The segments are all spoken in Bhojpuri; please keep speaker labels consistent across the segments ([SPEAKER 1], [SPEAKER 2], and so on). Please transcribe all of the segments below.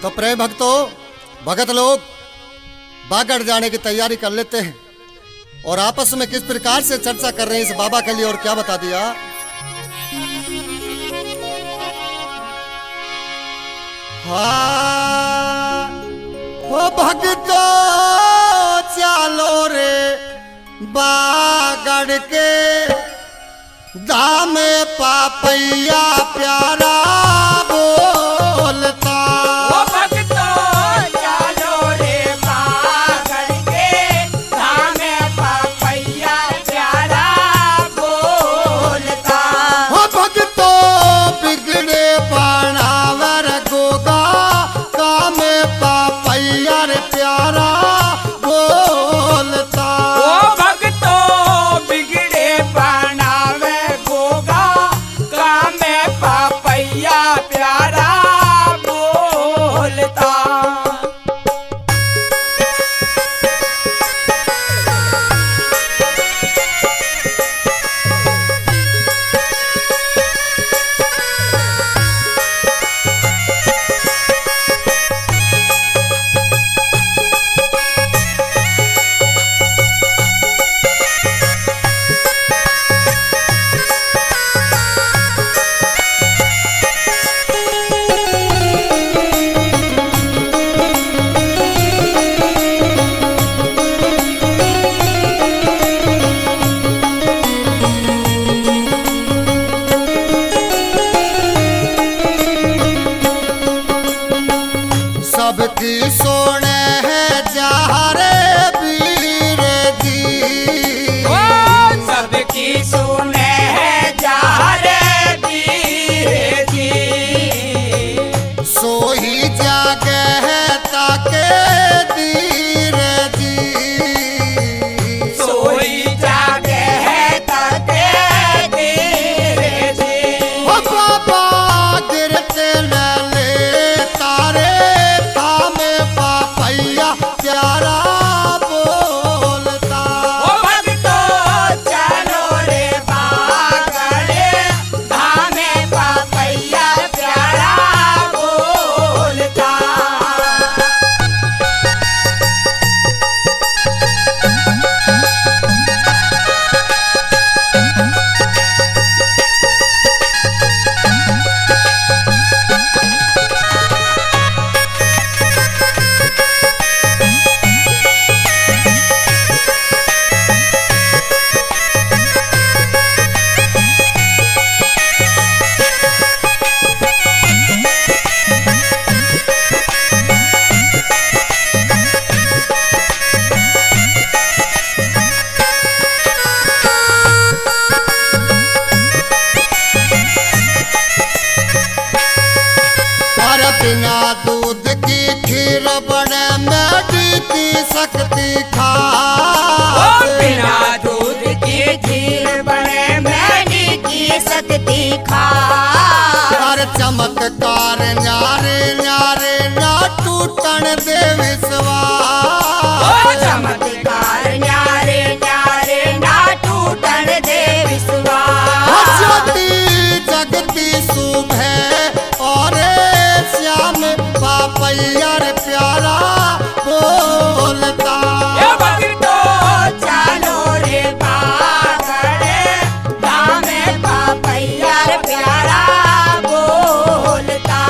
[SPEAKER 1] तो प्रिय भक्तों, भगत लोग बागड़ जाने की तैयारी कर लेते हैं और आपस में किस प्रकार से चर्चा कर रहे हैं इस बाबा के लिए और क्या बता दिया। हाँ हो भक्तों चलो रे बागड़ के दाम पापैया प्यारा बोलता।
[SPEAKER 2] ओ भक्तों चलो रे बागड़ के दाम पापैया प्यारा बोलता।
[SPEAKER 1] हो भक्तों बिगड़े बनावर गोगा काम पापैया रे प्यारा बोलता।
[SPEAKER 2] ओ भक्तों बिगड़े बनावे गोगा काम पापैया प्यारा बोलता।
[SPEAKER 1] सबकी सोने है जहरे वीर जी।
[SPEAKER 2] ओ सबकी सुने है जारे वीर जी।
[SPEAKER 1] सोही जागे है ताके धीर जी।
[SPEAKER 2] सोई जागे है ताके धीर जी।
[SPEAKER 1] ओ बाबा गिरते न ले तारे थामे पापैया प्यारा बोलता।
[SPEAKER 2] ओ भक्तों चलो रे बागड़े धामे पापैया प्यारा बोलता।
[SPEAKER 1] और बिना दूध की खीर बने मैगी की शक्ति खा।
[SPEAKER 2] ओ बिना दूध की खीर बने मैगी की शक्ति खा।
[SPEAKER 1] और चमत्कार न्यारे न्यारे ना टूटन दे विश्वास।
[SPEAKER 2] ओ चमत्कार न्यारे न्यारे ना टूटन दे विश्वास।
[SPEAKER 1] ज्योति जगती सुबह और श्याम पापैया रे प्यारा बोलता।
[SPEAKER 2] ए भक्तों चलो रे बागड़े धामे पापैया प्यारा बोलता।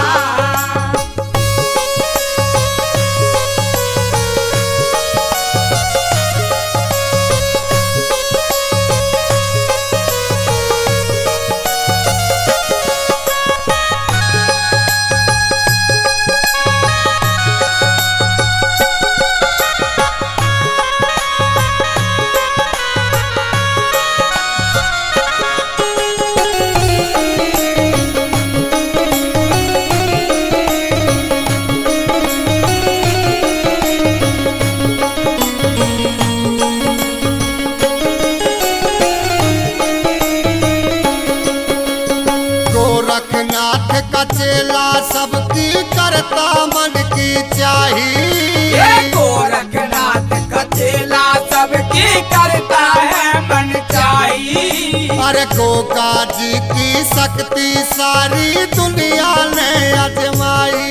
[SPEAKER 1] गोरखनाथ का चेला सबकी करता मन की चाहिए।
[SPEAKER 2] ये गोरखनाथ का चेला सबकी करता है मन चाहिए।
[SPEAKER 1] अरे गोगा जी की शक्ति सारी दुनिया ने आजमाई।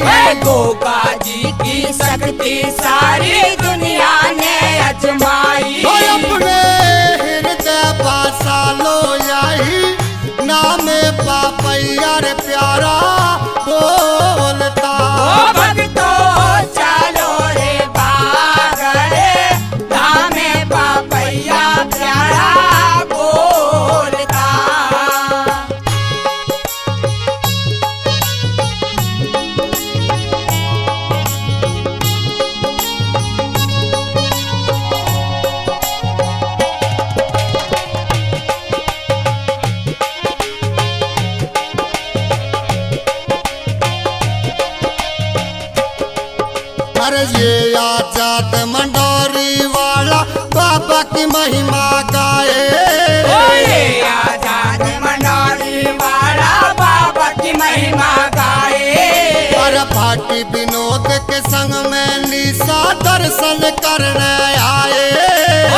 [SPEAKER 2] हे है गोगा जी की शक्ति सारी दुनिया ने अजमाई।
[SPEAKER 1] तो अपने हृदय पासा लो यही नाम पापैया रे प्यारा बोलता।
[SPEAKER 2] ओ भक्तो चलो रे बागड़े धाम पापैया प्यारा बोलता।
[SPEAKER 1] अरे ये आजाद मंडोरी वाला बाबा की महिमा गाए।
[SPEAKER 2] ओए आजाद मंडोरी वाला बाबा की महिमा गाए।
[SPEAKER 1] अरे भाटी विनोद के संग में निशा दर्शन करने आए।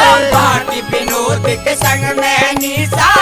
[SPEAKER 2] और भाटी विनोद के संग में निशा